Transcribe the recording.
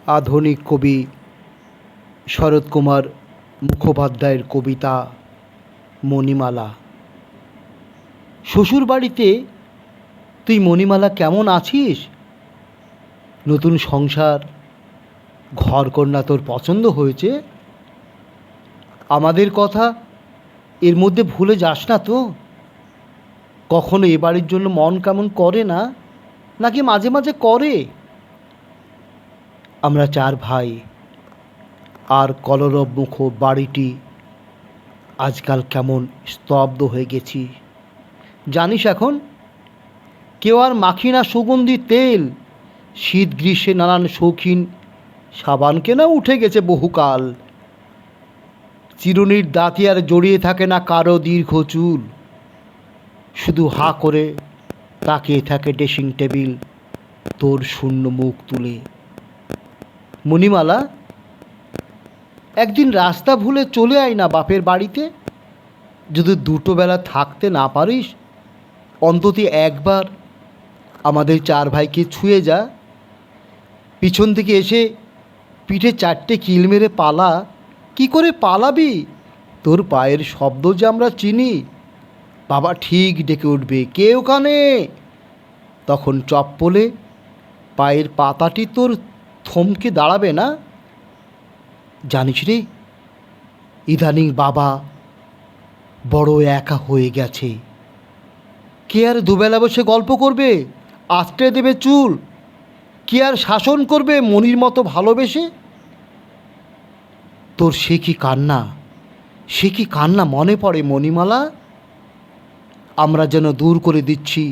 আধুনিক কবি শরৎকুমার মুখোপাধ্যায়ের কবিতা মণিমালা। শ্বশুরবাড়িতে তুই মণিমালা কেমন আছিস? নতুন সংসার, ঘরকন্না তোর পছন্দ হয়েছে? আমাদের কথা এর মধ্যে ভুলে যাস না তো? কখনো এ বাড়ির জন্য মন কেমন করে না, নাকি মাঝে মাঝে করে? আমরা চার ভাই, আর কলরব মুখ বাড়িটি আজকাল কেমন স্তব্ধ হয়ে গেছি জানিস? এখন কেউ আর মাখি না সুগন্ধি তেল, শীত গ্রীষ্মে নানান শৌখিন সাবান কেনা উঠে গেছে বহুকাল। চিরুনির দাঁতি আর জড়িয়ে থাকে না কারো দীর্ঘ চুল, শুধু হাঁ করে তাকিয়ে থাকে ড্রেসিং টেবিল তোর শূন্য মুখ তুলে। মণিমালা, একদিন রাস্তা ভুলে চলে আয় না বাপের বাড়িতে। যদি দুটো বেলা থাকতে না পারিস, অন্তত একবার আমাদের চার ভাইকে ছুঁয়ে যা। পিছন থেকে এসে পিঠে চারটে কিল মেরে পালা। কি করে পালাবি? তোর পায়ের শব্দ যে আমরা চিনি। বাবা ঠিক ডেকে উঠবে, কে ওখানে? তখন চপ্পলে পায়ের পাতাটি তোর থমকে দাঁড়াবে না? জানিস রে, ইদানিং বাবা বড় একা হয়ে গেছে। কে আর দুবেলা বসে গল্প করবে, আঁচড়ে দেবে চুল? কে আর শাসন করবে মনির মতো ভালোবেসে? তোর সে কি কান্না, সে কি কান্না মনে পড়ে মণিমালা? আমরা যেন দূর করে দিচ্ছি